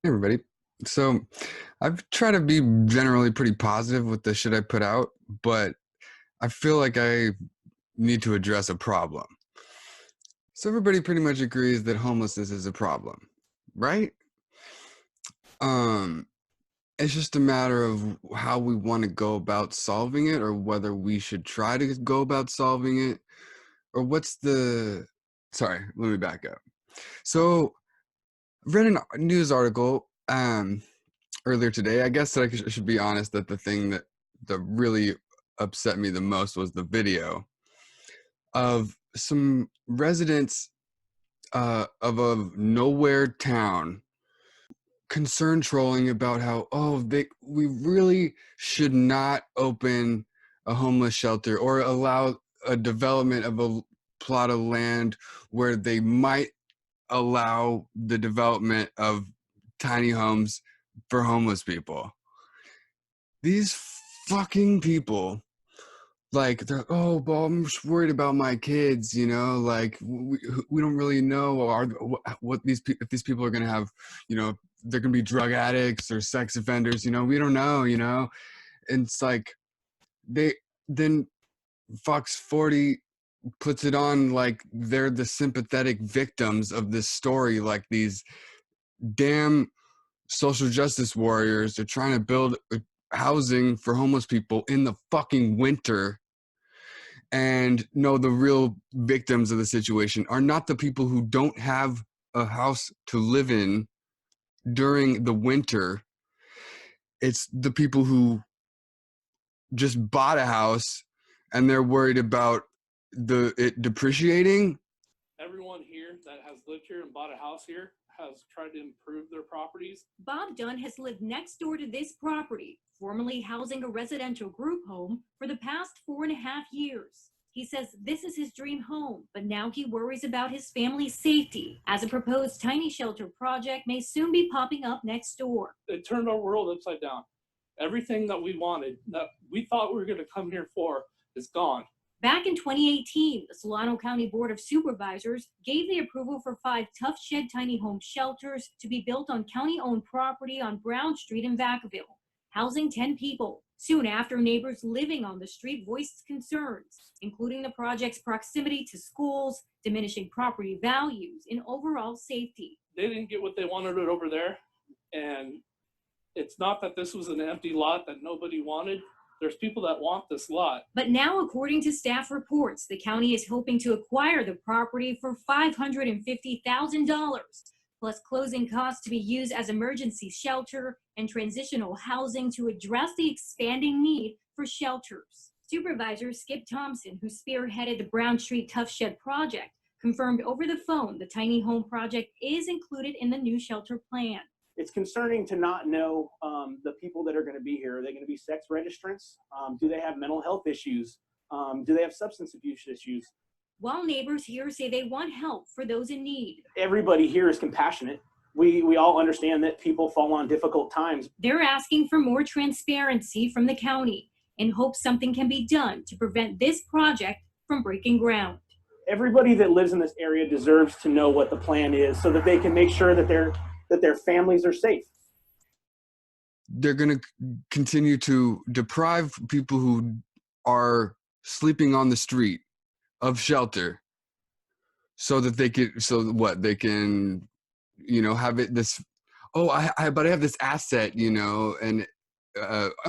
Hey everybody. So I've tried to be generally pretty positive with the shit I put out, but I feel like I need to address a problem. So everybody pretty much agrees that homelessness is a problem, right? Um, it's just a matter of how we want to go about solving it, or whether we should try to go about solving it, or sorry, let me back up. So I read a news article earlier today. I guess that I should be honest that the thing that really upset me the most was the video of some residents of a nowhere town concerned trolling about how we really should not open a homeless shelter or allow a development of a plot of land where they might allow the development of tiny homes for homeless people. These fucking people, like, they're, oh, well, I'm just worried about my kids, like, we don't really know what if these people are going to have, they're going to be drug addicts or sex offenders, we don't know, and it's like, then Fox 40 puts it on like they're the sympathetic victims of this story, like these damn social justice warriors are trying to build housing for homeless people in the fucking winter. And no, the real victims of the situation are not the people who don't have a house to live in during the winter. It's the people who just bought a house and they're worried about it depreciating. Everyone here that has lived here and bought a house here has tried to improve their properties. Bob Dunn has lived next door to this property, formerly housing a residential group home, for the past 4.5 years. He says this is his dream home, but now he worries about his family's safety, as a proposed tiny shelter project may soon be popping up next door. It turned our world upside down. Everything that we wanted, that we thought we were going to come here for, is gone. Back in 2018, the Solano County Board of Supervisors gave the approval for 5 tough shed tiny home shelters to be built on county-owned property on Brown Street in Vacaville, housing 10 people. Soon after, neighbors living on the street voiced concerns, including the project's proximity to schools, diminishing property values, and overall safety. They didn't get what they wanted it over there, and it's not that this was an empty lot that nobody wanted. There's people that want this lot. But now, according to staff reports, the county is hoping to acquire the property for $550,000, plus closing costs to be used as emergency shelter and transitional housing to address the expanding need for shelters. Supervisor Skip Thompson, who spearheaded the Brown Street Tough Shed project, confirmed over the phone the tiny home project is included in the new shelter plan. It's concerning to not know the people that are going to be here. Are they going to be sex registrants? Do they have mental health issues? Do they have substance abuse issues? While neighbors here say they want help for those in need. Everybody here is compassionate. We all understand that people fall on difficult times. They're asking for more transparency from the county and hope something can be done to prevent this project from breaking ground. Everybody that lives in this area deserves to know what the plan is so that they can make sure that their families are safe. They're going to continue to deprive people who are sleeping on the street of shelter so that they can, have it this, but I have this asset, and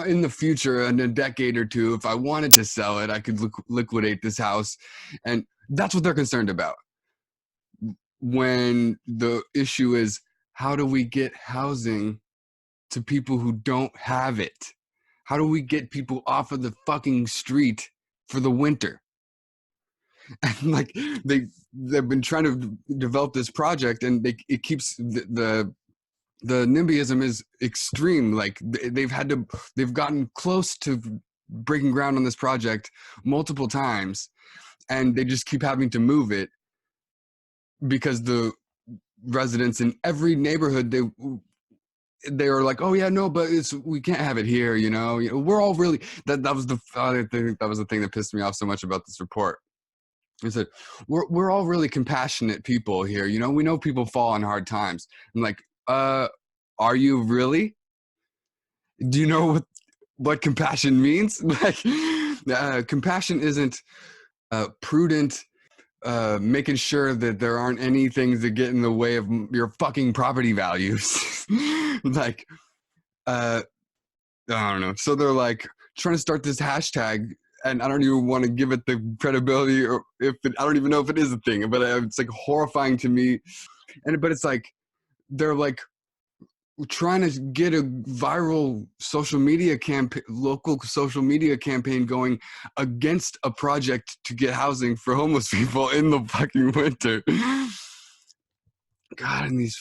in the future, in a decade or two, if I wanted to sell it, I could liquidate this house. And that's what they're concerned about. When the issue is, how do we get housing to people who don't have it? How do we get people off of the fucking street for the winter? And like they've been trying to develop this project, and it keeps the NIMBY-ism is extreme. Like they've gotten close to breaking ground on this project multiple times, and they just keep having to move it because the residents in every neighborhood, they are like, oh yeah, no, but we can't have it here, we're all really, that was the thing that pissed me off so much about this report. I said, we're all really compassionate people here. You know, we know people fall on hard times. I'm like, are you really? Do you know what compassion means? Like, compassion isn't prudent, making sure that there aren't any things that get in the way of your fucking property values. Like, I don't know. So they're like trying to start this hashtag, and I don't even want to give it the credibility, or I don't even know if it is a thing, but it's like horrifying to me. But it's like they're like trying to get a viral social media campaign, local social media campaign going against a project to get housing for homeless people in the fucking winter. God, and these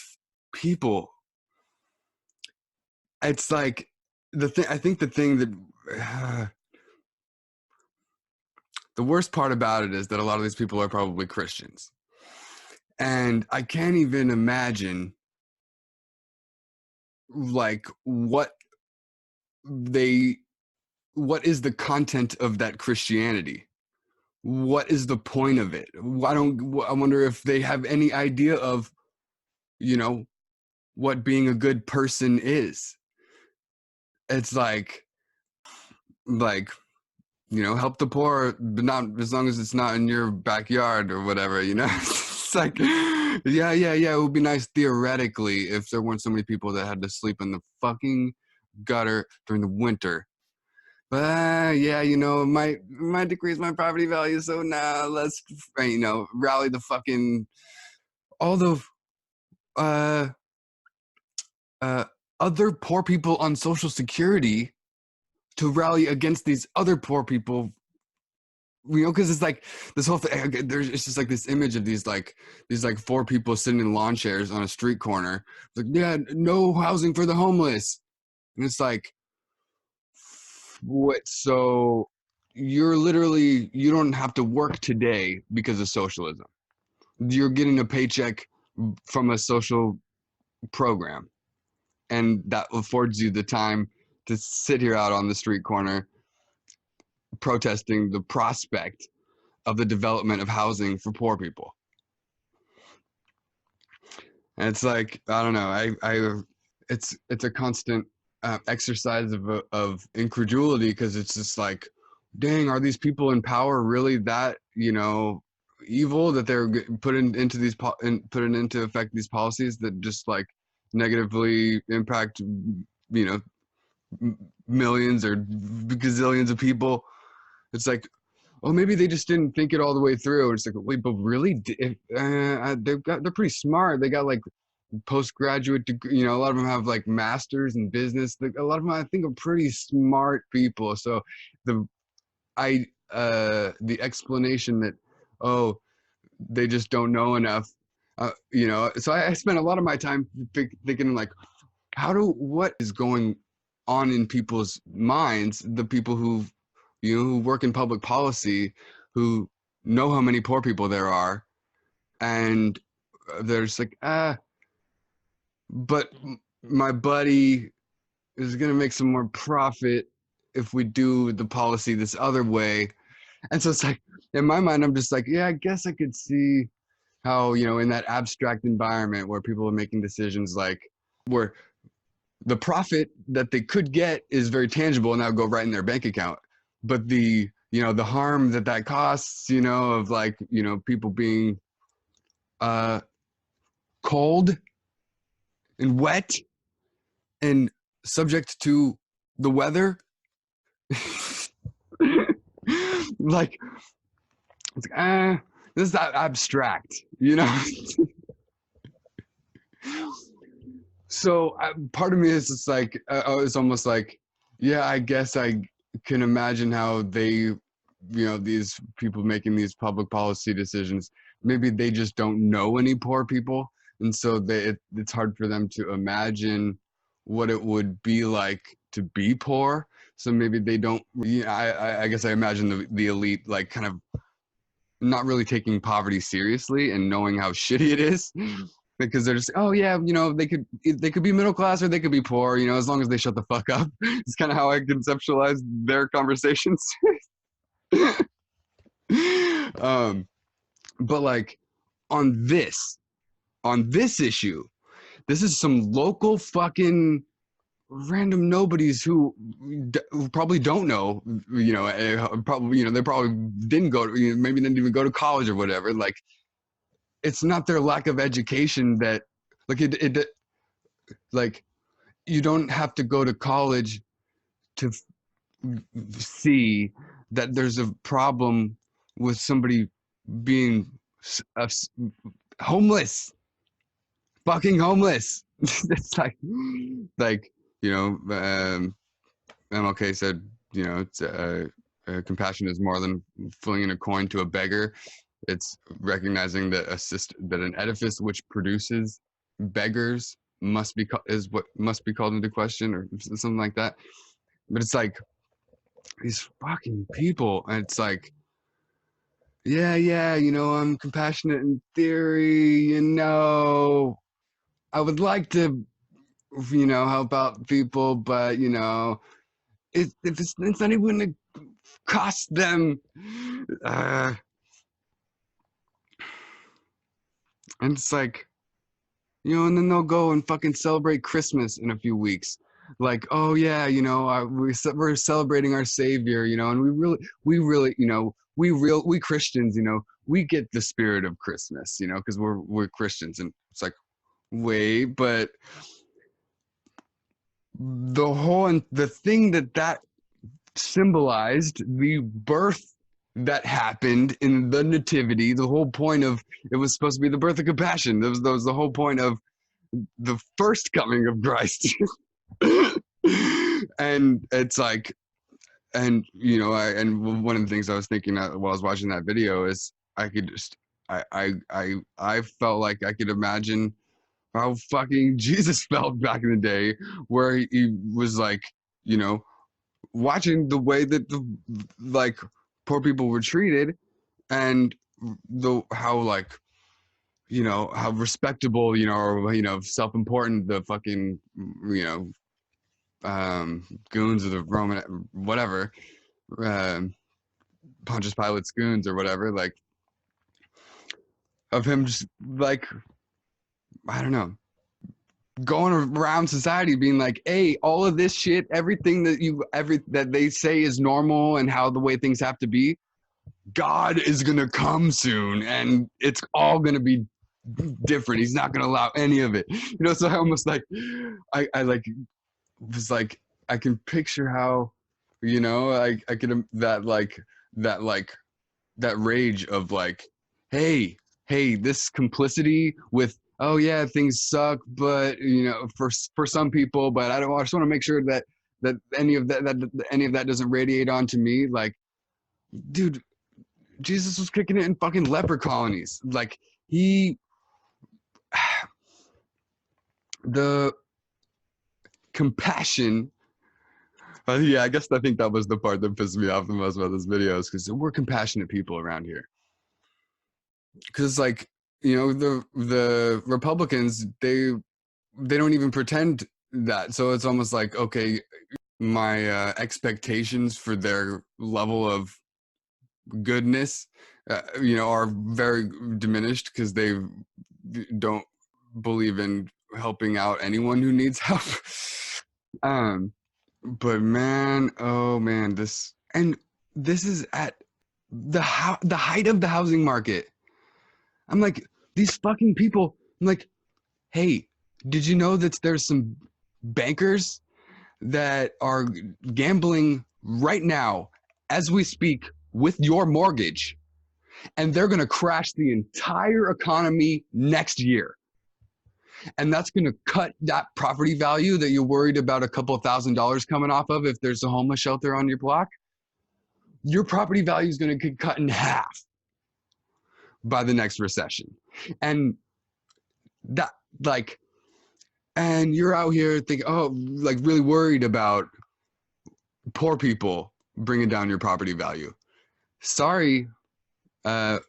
people, it's like I think the thing that the worst part about it is that a lot of these people are probably Christians. And I can't even imagine like what is the content of that Christianity? What is the point of it? I wonder if they have any idea of, you know, what being a good person is. It's like, you know, help the poor, but not as long as it's not in your backyard or whatever, you know? It's like, yeah, it would be nice theoretically if there weren't so many people that had to sleep in the fucking gutter during the winter. But yeah, you know, it might decrease my property value, so now let's, you know, rally the fucking, all the other poor people on Social Security to rally against these other poor people, you know, because it's like this whole thing. It's just like this image of these four people sitting in lawn chairs on a street corner. It's like, yeah, no housing for the homeless, and it's like, what? So you don't have to work today because of socialism. You're getting a paycheck from a social program, and that affords you the time to sit here out on the street corner protesting the prospect of the development of housing for poor people. And it's like, I don't know, it's a constant exercise of incredulity, because it's just like, dang, are these people in power really that, you know, evil that they're putting into effect these policies that just like negatively impact, you know, millions or gazillions of people? It's like, oh, maybe they just didn't think it all the way through. It's like, wait, but really, they're pretty smart. They got like postgraduate degree, you know, a lot of them have like masters in business. A lot of them, I think, are pretty smart people. So the explanation that, oh, they just don't know enough, you know. So I spent a lot of my time thinking like, what is going on in people's minds, the people who, you know, who work in public policy, who know how many poor people there are, and they're just like, but my buddy is going to make some more profit if we do the policy this other way. And so it's like, in my mind, I'm just like, yeah, I guess I could see how, you know, in that abstract environment where people are making decisions, like where the profit that they could get is very tangible and that would go right in their bank account. But the, you know, the harm that costs, you know, of like, you know, people being cold and wet and subject to the weather, like, it's like, this is abstract, you know. So part of me is just like, it's almost like, yeah, I guess I can imagine how they, you know, these people making these public policy decisions, maybe they just don't know any poor people, and so it's hard for them to imagine what it would be like to be poor. So maybe they don't, you know, I guess I imagine the elite like kind of not really taking poverty seriously and knowing how shitty it is, because they're just, oh yeah, you know, they could be middle class or they could be poor, you know, as long as they shut the fuck up. It's kind of how I conceptualize their conversations. But like on this issue, this is some local fucking random nobodies who probably don't know, probably, they probably didn't go to, maybe didn't even go to college or whatever. Like, it's not their lack of education that, like, like, you don't have to go to college to see that there's a problem with somebody being homeless, fucking homeless. It's like, MLK said, it's compassion is more than flinging a coin to a beggar. It's recognizing that that an edifice which produces beggars must be called into question, or something like that. But it's like these fucking people, and it's like, yeah, I'm compassionate in theory, I would like to, help out people, but it's not even gonna cost them. And it's like, and then they'll go and fucking celebrate Christmas in a few weeks. Like, oh yeah, we're celebrating our Savior, and we Christians, we get the spirit of Christmas, because we're Christians. And it's like, wait, but the thing that symbolized, the birth that happened in the nativity, the whole point of it was supposed to be the birth of compassion. That was the whole point of the first coming of Christ. And it's like, and one of the things I was thinking while I was watching that video is I felt like I could imagine how fucking Jesus felt back in the day, where he was like, watching the way that the poor people were treated, and how how respectable, or self-important the fucking goons of the Roman, whatever, Pontius Pilate's goons or whatever, like, of him just like, I don't know, going around society being like, hey, all of this shit, everything that they say is normal and how the way things have to be, God is gonna come soon and it's all gonna be different. He's not gonna allow any of it. So I almost like, I like was like, I can picture how, I could that rage of like, hey, this complicity with, oh yeah, things suck, but for some people, but I just want to make sure that any of that doesn't radiate onto me. Like, dude, Jesus was kicking it in fucking leper colonies. Like, the compassion. Yeah, I think that was the part that pissed me off the most about this video, is because we're compassionate people around here. Because like, the Republicans, they don't even pretend that. So it's almost like, okay, my expectations for their level of goodness, are very diminished, because they don't believe in helping out anyone who needs help. But man, oh man, this is at the height of the housing market. I'm like, these fucking people, I'm like, hey, did you know that there's some bankers that are gambling right now as we speak with your mortgage, and they're going to crash the entire economy next year? And that's going to cut that property value that you're worried about a couple $1,000s coming off of if there's a homeless shelter on your block. Your property value is going to get cut in half by the next recession. And that, like, and you're out here thinking, oh, like, really worried about poor people bringing down your property value. Sorry, that's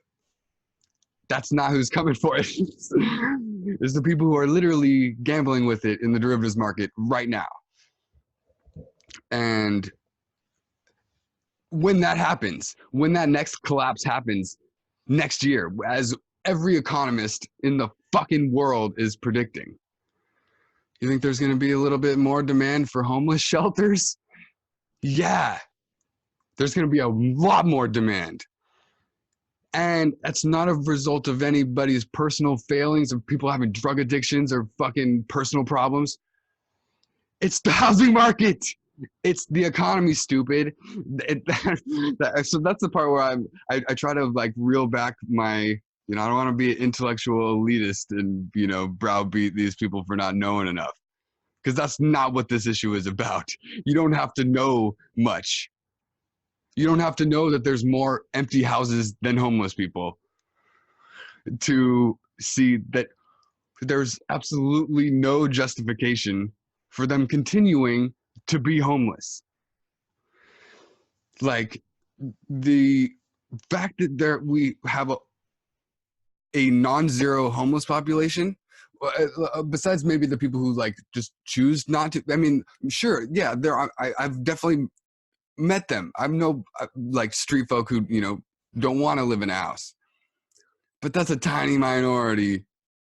not who's coming for it. It's the people who are literally gambling with it in the derivatives market right now. And when that happens, when that next collapse happens, next year, as every economist in the fucking world is predicting. You think there's going to be a little bit more demand for homeless shelters? Yeah, there's going to be a lot more demand. And that's not a result of anybody's personal failings, of people having drug addictions or fucking personal problems. It's the housing market. It's the economy, stupid. So that's the part where I try to like reel back my, I don't want to be an intellectual elitist and, browbeat these people for not knowing enough. Because that's not what this issue is about. You don't have to know much. You don't have to know that there's more empty houses than homeless people to see that there's absolutely no justification for them continuing to be homeless. Like the fact that we have a non-zero homeless population, besides maybe the people who like just choose not to. I mean, sure, yeah, I've definitely met them. I know like street folk who don't want to live in a house, but that's a tiny minority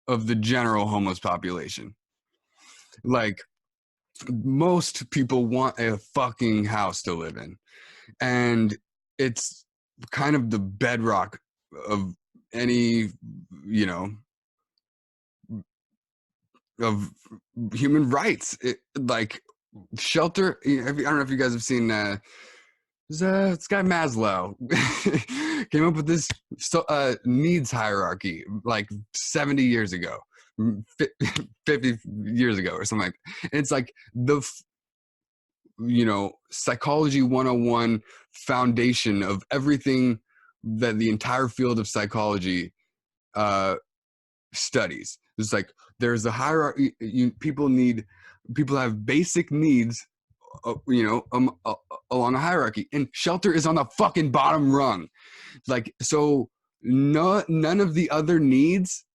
of the general homeless population. Like most people want a fucking house to live in, and it's kind of the bedrock of any of human rights. Like shelter. I don't know if you guys have seen this guy Maslow came up with this needs hierarchy like 70 years ago, 50 years ago or something like that. And it's like the psychology 101 foundation of everything that the entire field of psychology studies. It's like there's a hierarchy. People have basic needs along a hierarchy, and shelter is on the fucking bottom rung. Like, so none of the other needs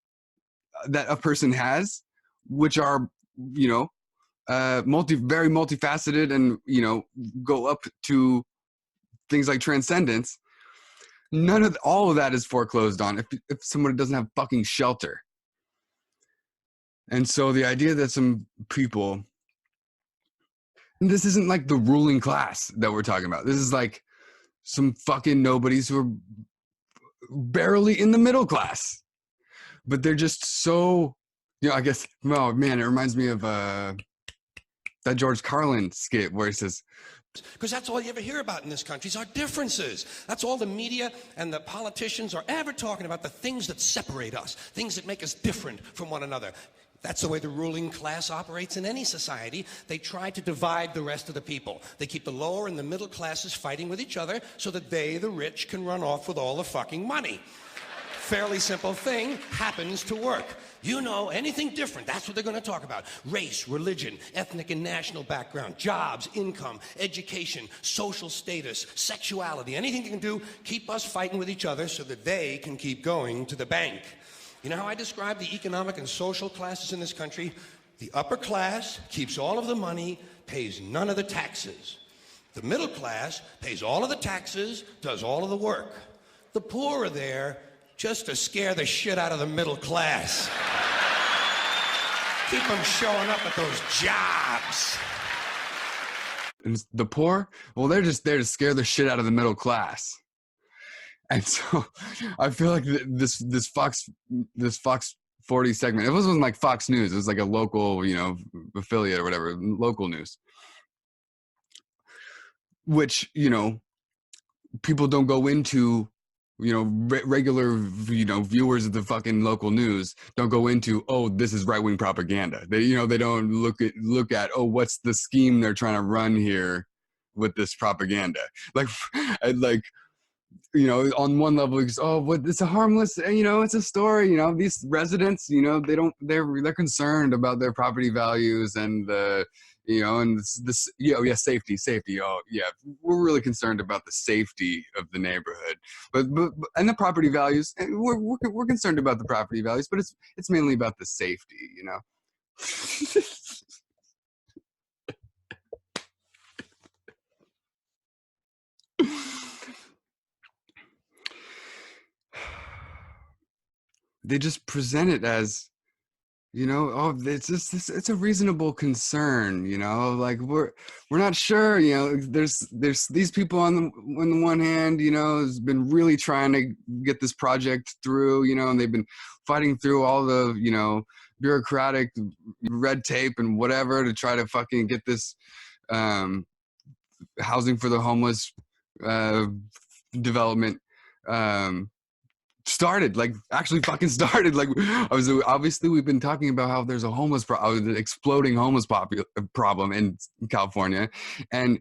that a person has, which are very multifaceted and go up to things like transcendence, all of that is foreclosed on if somebody doesn't have fucking shelter. And so the idea that some people, and this isn't like the ruling class that we're talking about. This is like some fucking nobodies who are barely in the middle class. But they're just so, I guess, oh man, it reminds me of that George Carlin skit where he says, because that's all you ever hear about in this country is our differences. That's all the media and the politicians are ever talking about, the things that separate us, things that make us different from one another. That's the way the ruling class operates in any society. They try to divide the rest of the people. They keep the lower and the middle classes fighting with each other so that they, the rich, can run off with all the fucking money. Fairly simple thing, happens to work. Anything different, that's what they're going to talk about. Race, religion, ethnic and national background, jobs, income, education, social status, sexuality, anything they can do, keep us fighting with each other so that they can keep going to the bank. You know how I describe the economic and social classes in this country? The upper class keeps all of the money, pays none of the taxes. The middle class pays all of the taxes, does all of the work. The poor are there just to scare the shit out of the middle class. Keep them showing up at those jobs. And the poor, well, they're just there to scare the shit out of the middle class. And so I feel like this Fox 40 segment, it wasn't like Fox News, it was like a local, affiliate or whatever, local news, which, people don't go into, regular, viewers of the fucking local news don't go into, oh, this is right-wing propaganda. They, they don't look at, oh, what's the scheme they're trying to run here with this propaganda? Like, on one level, it's, oh, what, it's a harmless, it's a story, these residents, they're concerned about their property values and the, and this, safety. Oh, yeah, we're really concerned about the safety of the neighborhood, but and the property values, we're concerned about the property values, but it's mainly about the safety, they just present it as, you know, oh, it's just it's a reasonable concern, you know, like we're not sure, you know, there's these people on the one hand, you know, has been really trying to get this project through, you know, and they've been fighting through all the, you know, bureaucratic red tape and whatever to try to fucking get this housing for the homeless development started, like actually fucking started. Like obviously we've been talking about how there's a the exploding homeless problem in California, and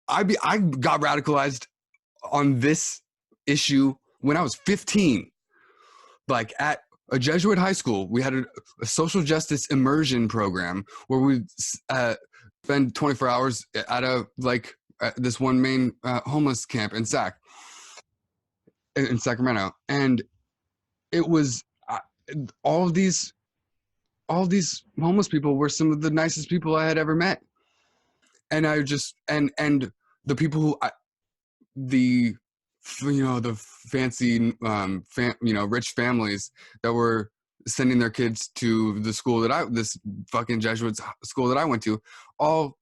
I got radicalized on this issue when I was 15, like at a Jesuit high school. We had a social justice immersion program where we spend 24 hours at this one main homeless camp in Sacramento, and it was all these homeless people were some of the nicest people I had ever met, and I just and the people who the fancy rich families that were sending their kids to the school this fucking Jesuit school that I went to, all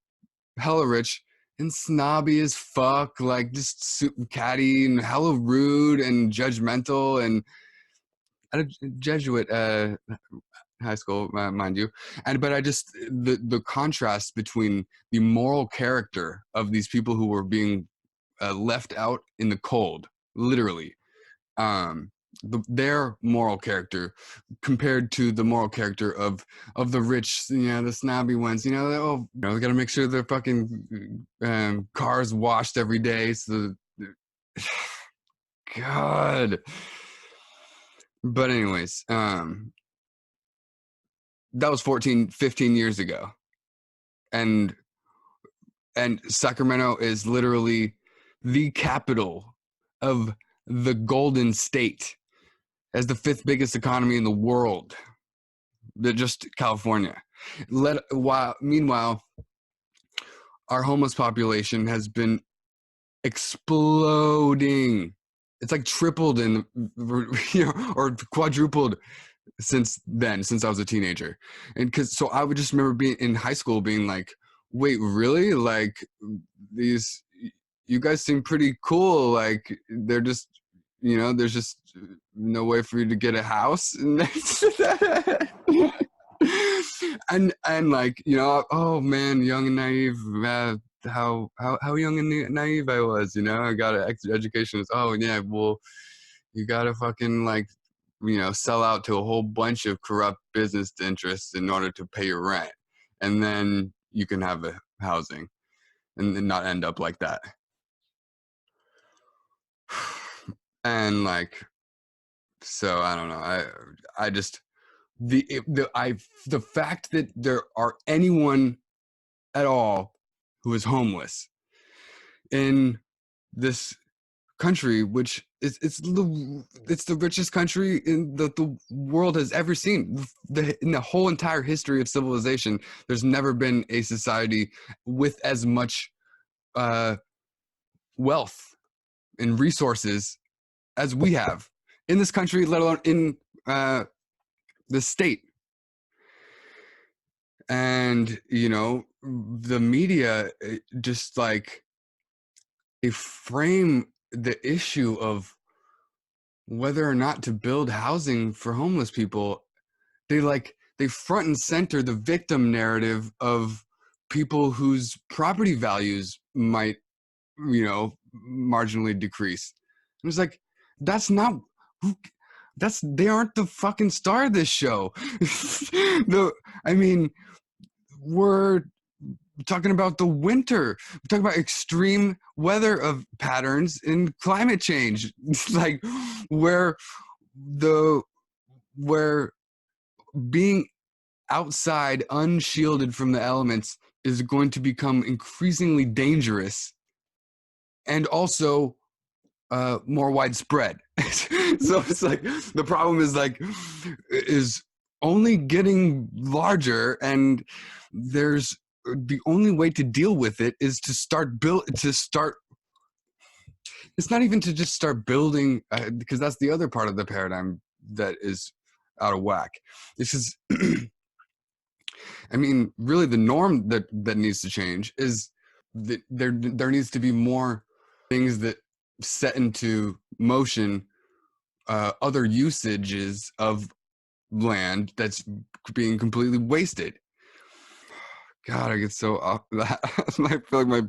hella rich and snobby as fuck, like just catty and hella rude and judgmental, and at a Jesuit high school, mind you. But I just the contrast between the moral character of these people who were being left out in the cold, literally, their moral character compared to the moral character of the rich, you know, the snobby ones, you know, they gotta make sure their fucking cars washed every day. So, God. But anyways, that was 15 years ago. And Sacramento is literally the capital of the Golden State, as the 5th biggest economy in the world. Just California. Meanwhile, our homeless population has been exploding. It's like tripled or quadrupled since I was a teenager. And so I would just remember being in high school being like, wait, really? Like, you guys seem pretty cool. Like, they're just, you know, there's just no way for you to get a house. And like, you know, oh man, young and naive, how young and naive I was, you know, I got an education. It's, oh yeah, well, you gotta fucking, like, you know, sell out to a whole bunch of corrupt business interests in order to pay your rent, and then you can have a housing and not end up like that. And like, so I don't know, I just the fact that there are anyone at all who is homeless in this country, which is it's the richest country in the world has ever seen. In the whole entire history of civilization, there's never been a society with as much wealth and resources as we have in this country, let alone in the state. And, you know, the media just like, they frame the issue of whether or not to build housing for homeless people. They front and center the victim narrative of people whose property values might, you know, marginally decrease. And it's like, they aren't the fucking star of this show. We're talking about the winter. We're talking about extreme weather of patterns in climate change. Like where being outside unshielded from the elements is going to become increasingly dangerous and also more widespread. So it's like the problem is only getting larger, and the only way to deal with it is to start it's not even to just start building, because that's the other part of the paradigm that is out of whack. This is, I mean, really the norm that needs to change is that there needs to be more things that set into motion other usages of land that's being completely wasted. God, I get so off that. I feel like my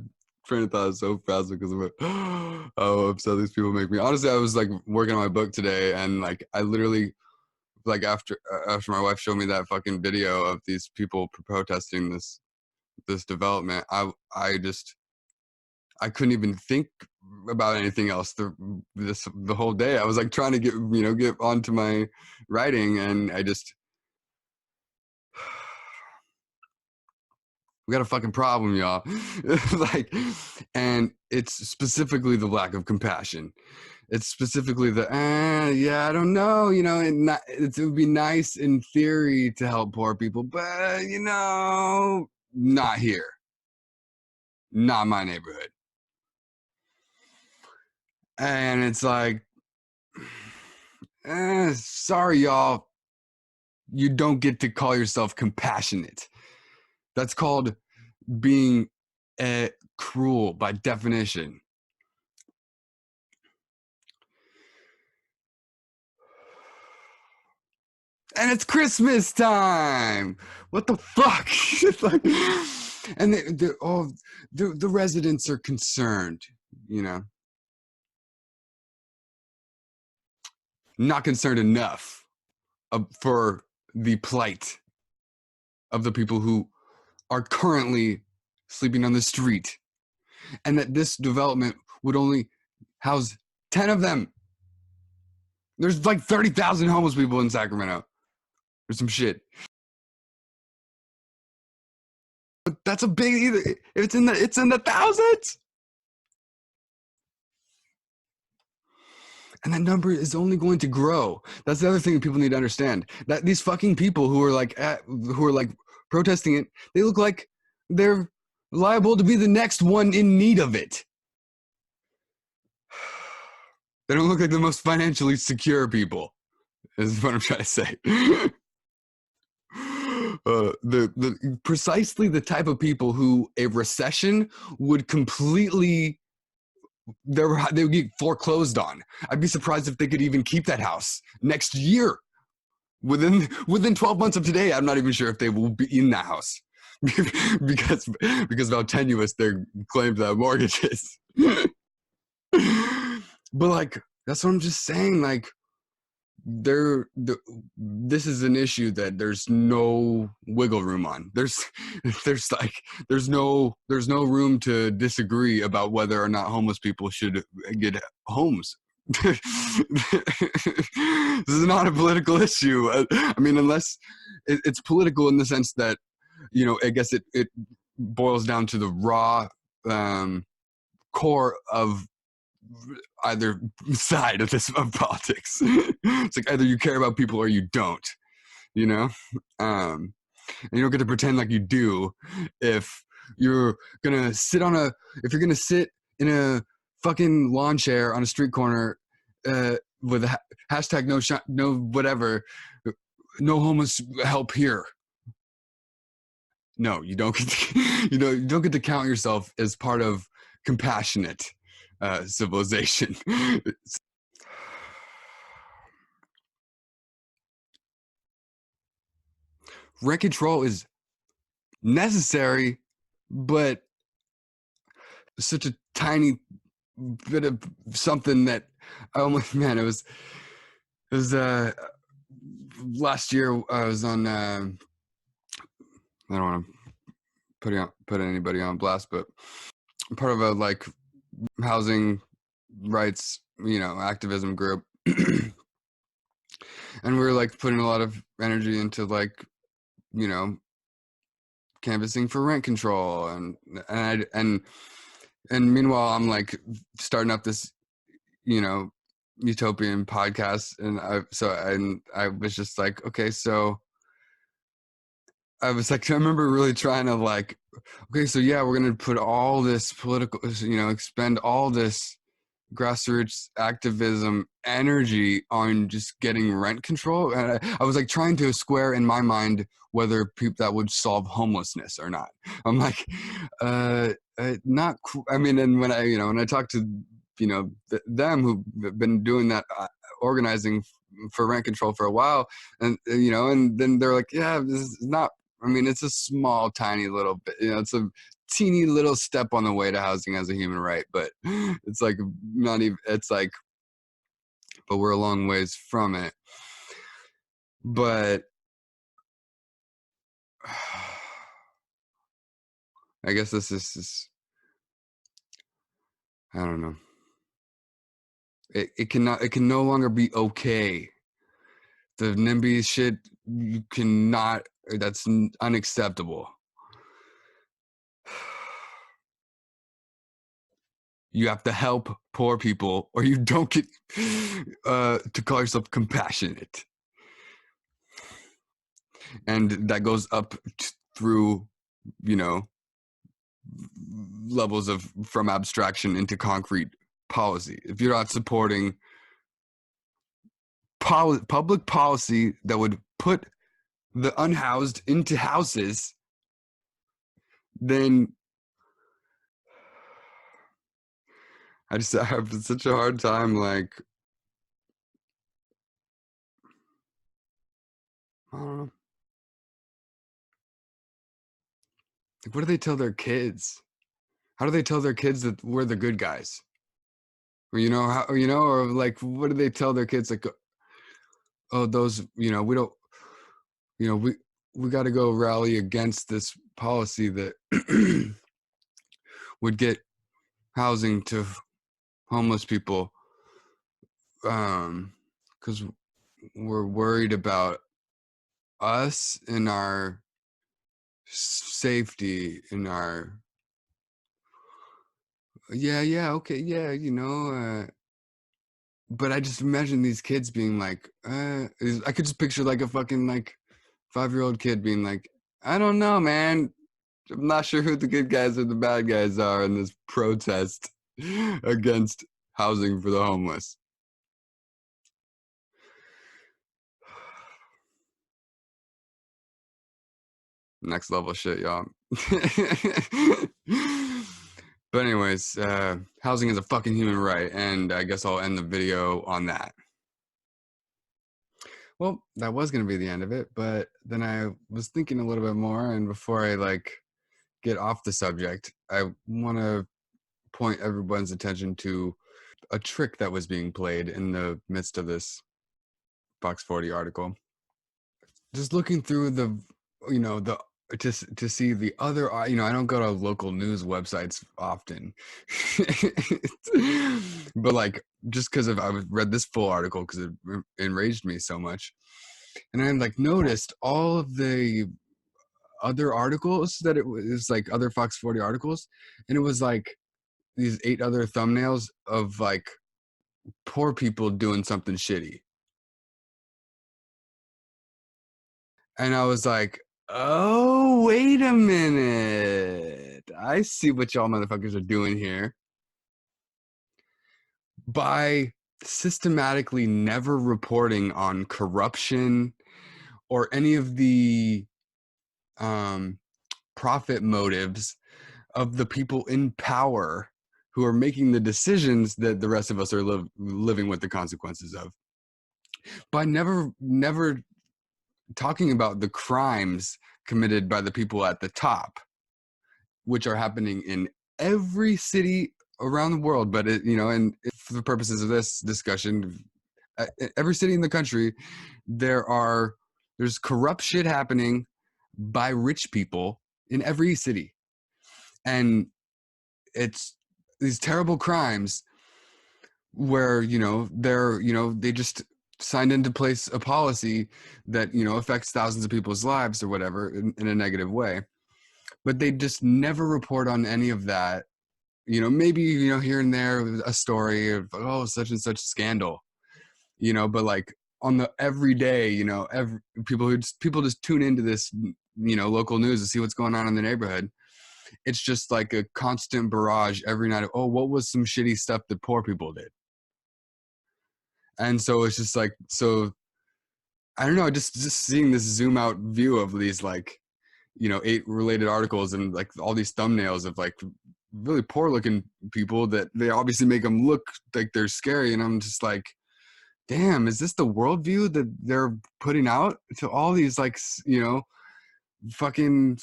train of thought is so fast because of it. Oh, upset these people make me. Honestly, I was like working on my book today, and like I literally, like after my wife showed me that fucking video of these people protesting this development, I couldn't even think about anything else the whole day. I was like trying to get onto my writing, and I just we got a fucking problem, y'all. Like, and it's specifically the lack of compassion. It's specifically the yeah, I don't know, it would be nice in theory to help poor people, but not here, not my neighborhood. And it's like, sorry, y'all, you don't get to call yourself compassionate. That's called being cruel by definition. And it's Christmas time. What the fuck? It's like, and the residents are concerned, not concerned enough for the plight of the people who are currently sleeping on the street, and that this development would only house 10 of them. There's like 30,000 homeless people in Sacramento or some shit. But that's a big, it's in the thousands. And that number is only going to grow. That's the other thing that people need to understand. That these fucking people who are like protesting it, they look like they're liable to be the next one in need of it. They don't look like the most financially secure people, is what I'm trying to say. The precisely the type of people who a recession would completely, they would get foreclosed on. I'd be surprised if they could even keep that house next year. Within 12 months of today, I'm not even sure if they will be in that house because of how tenuous their claim to that mortgage is. But like, that's what I'm just saying. Like, this is an issue that there's no wiggle room on. There's no room to disagree about whether or not homeless people should get homes. This is not a political issue. I mean, unless it's political in the sense that, I guess it boils down to the raw core of either side of politics. It's like either you care about people or you don't, and you don't get to pretend like you do if you're gonna sit in a fucking lawn chair on a street corner with a hashtag no whatever, no homeless help here. No, you don't get to, you don't get to count yourself as part of compassionate civilization. Rent control is necessary, but such a tiny bit of something that it was last year I was on I don't want to put anybody on blast, but I'm part of a like housing rights activism group. And we were like putting a lot of energy into like canvassing for rent control, and meanwhile I'm like starting up this Utopian podcast, and I was just like, okay, so I was like, I remember really trying to like, okay, so yeah, we're gonna put all this political, expend all this grassroots activism energy on just getting rent control, and I was like trying to square in my mind whether that would solve homelessness or not. I'm like, not. I mean, and when I talk to them who've been doing that organizing for rent control for a while, and and then they're like, yeah, this is not. I mean, it's a small, tiny little bit. It's a teeny little step on the way to housing as a human right, but it's like not even. It's like, but we're a long ways from it. But I guess this is I don't know. It can no longer be okay. The NIMBY shit, you cannot. That's unacceptable. You have to help poor people, or you don't get to call yourself compassionate. And that goes up through, levels of from abstraction into concrete policy. If you're not supporting public policy that would put the unhoused into houses, then I have such a hard time, like, I don't know. Like, what do they tell their kids? How do they tell their kids that we're the good guys? Or, or like, what do they tell their kids? Like, oh, those, we don't, we got to go rally against this policy that would get housing to homeless people, because we're worried about us and our safety and our but I just imagine these kids being like, I could just picture like a fucking like 5-year-old kid being like, I don't know, man, I'm not sure who the good guys or the bad guys are in this protest against housing for the homeless. Next level shit, y'all. But anyways, housing is a fucking human right, and I guess I'll end the video on that. Well, that was going to be the end of it, but then I was thinking a little bit more, and before I get off the subject, I want to point everyone's attention to a trick that was being played in the midst of this Fox 40 article. Just looking through to see the other, I don't go to local news websites often, but like, just because I read this full article because it enraged me so much, and I noticed all of the other articles that it was like other Fox 40 articles, and it was like these 8 other thumbnails of like poor people doing something shitty. And I was like, oh, wait a minute. I see what y'all motherfuckers are doing here. By systematically never reporting on corruption or any of the profit motives of the people in power who are making the decisions that the rest of us are living with the consequences of. By never talking about the crimes committed by the people at the top, which are happening in every city around the world. But and for the purposes of this discussion, every city in the country, there's corrupt shit happening by rich people in every city, and it's these terrible crimes where they just signed into place a policy that affects thousands of people's lives or whatever in a negative way, but they just never report on any of that. Maybe here and there a story of, oh, such and such scandal, but like on the everyday, people just tune into this local news to see what's going on in the neighborhood, it's just like a constant barrage every night of, oh, what was some shitty stuff that poor people did? And so it's just like, so I don't know, just seeing this zoom out view of these like, 8 related articles and like all these thumbnails of like really poor looking people that they obviously make them look like they're scary. And I'm just like, damn, is this the worldview that they're putting out to all these like, fucking,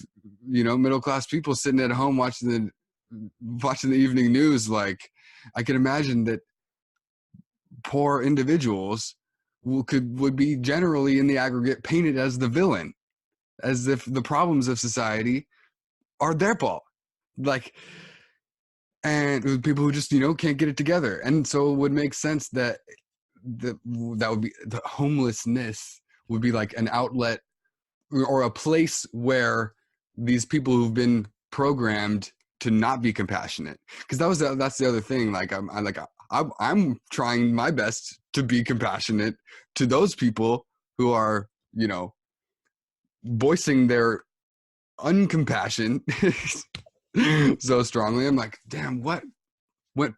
middle class people sitting at home watching the evening news? Like, I can imagine that poor individuals would be generally in the aggregate painted as the villain, as if the problems of society are their fault. Like, and people who just, can't get it together. And so it would make sense that that would be, the homelessness would be like an outlet or a place where these people who've been programmed to not be compassionate, because that's the other thing. Like I'm trying my best to be compassionate to those people who are, voicing their uncompassion so strongly. I'm like, damn, what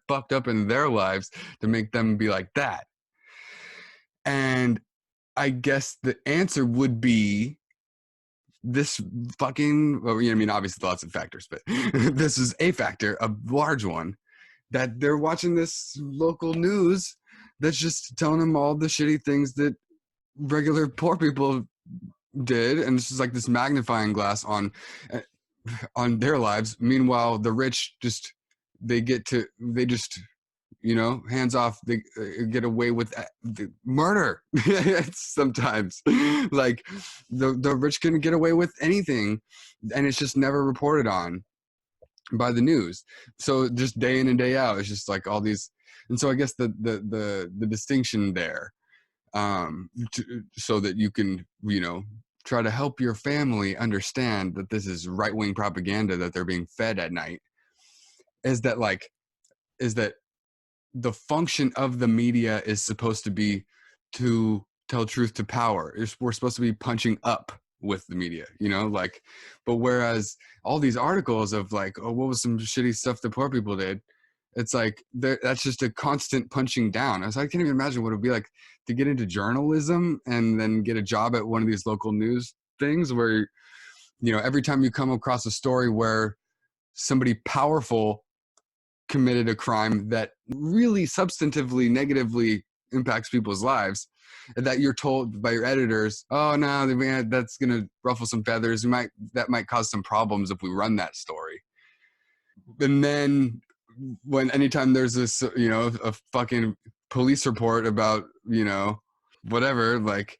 fucked up in their lives to make them be like that? And I guess the answer would be this fucking, well, obviously lots of factors, but this is a factor, a large one, that they're watching this local news that's just telling them all the shitty things that regular poor people did, and it's just like this magnifying glass on their lives. Meanwhile, the rich hands off, they get away with the murder sometimes. Like the rich can get away with anything, and it's just never reported on by the news. So just day in and day out, it's just like all these. And so I guess the distinction there, so that you can, try to help your family understand that this is right-wing propaganda that they're being fed at night, is that the function of the media is supposed to be to tell truth to power. We're supposed to be punching up with the media, but whereas all these articles of like, oh, what was some shitty stuff that poor people did? It's like, that's just a constant punching down. I can't even imagine what it would be like to get into journalism and then get a job at one of these local news things where, every time you come across a story where somebody powerful committed a crime that really substantively negatively impacts people's lives, and that you're told by your editors, oh no, that's going to ruffle some feathers. That might cause some problems if we run that story. And then anytime there's this, a fucking police report about, whatever, like,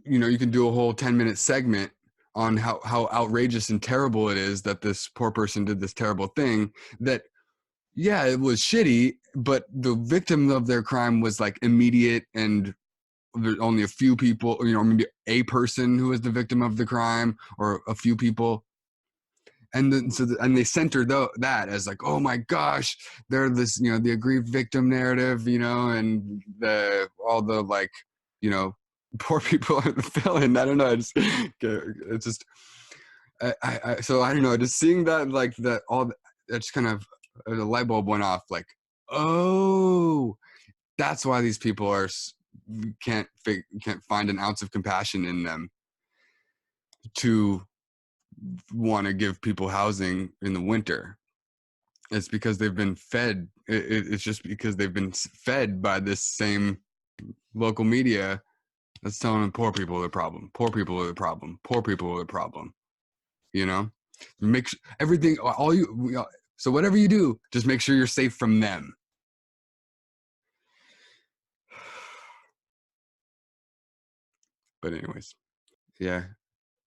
you can do a whole 10-minute segment on how outrageous and terrible it is that this poor person did this terrible thing that, yeah, it was shitty, but the victim of their crime was like immediate, and there's only a few people, maybe a person who was the victim of the crime, or a few people. And then, and they center that as like, oh my gosh, they're this, the aggrieved victim narrative, and all the like, poor people are the villain. I don't know. It's just, so I don't know. Just seeing that, like that, that's kind of the light bulb went off. Like, oh, that's why these people can't find an ounce of compassion in them to want to give people housing in the winter. It's because they've been fed. It's just because they've been fed by this same local media that's telling them poor people are the problem. Poor people are the problem. Poor people are the problem. Make everything, so whatever you do, just make sure you're safe from them. But anyways, yeah.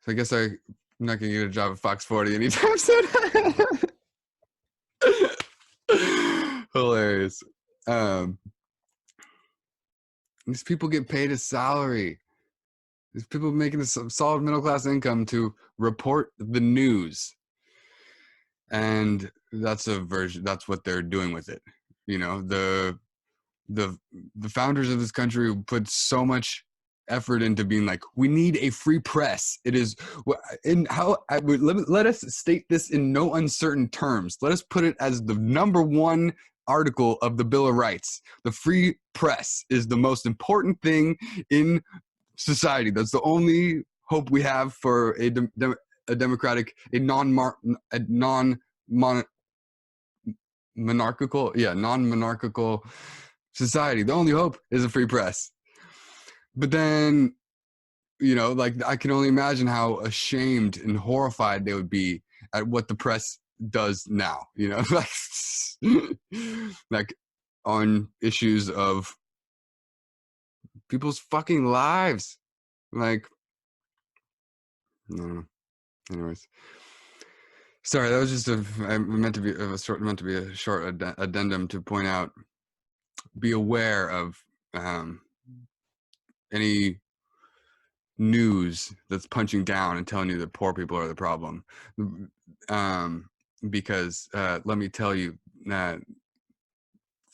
So I guess I'm not gonna get a job at Fox 40 anytime soon. Hilarious. These people get paid a salary. These people making a solid middle class income to report the news, and that's what they're doing with it. The founders of this country put so much effort into being like, we need a free press. It is in how I would let us state this in no uncertain terms. Let us put it as the #1 article of the Bill of Rights. The free press is the most important thing in society. That's the only hope we have for a democratic, a non-monarchical society. The only hope is a free press. But then, you know, like, I can only imagine how ashamed and horrified they would be at what the press does now, you know, like on issues of people's fucking lives. Like, no. Anyways, sorry, that was just meant to be a short addendum to point out. Be aware of any news that's punching down and telling you that poor people are the problem, because let me tell you that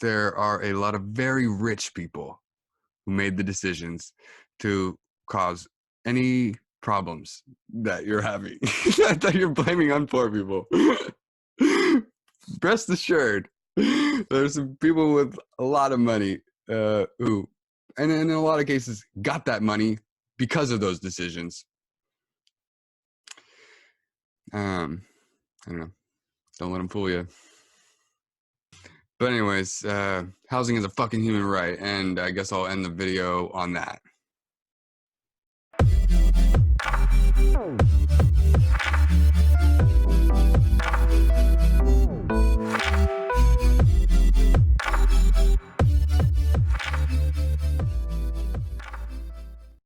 there are a lot of very rich people who made the decisions to cause any problems that you're having that you're blaming on poor people. Rest assured, there's some people with a lot of money who, and in a lot of cases, got that money because of those decisions. I don't know. Don't let them fool you. But anyways, housing is a fucking human right, and I guess I'll end the video on that.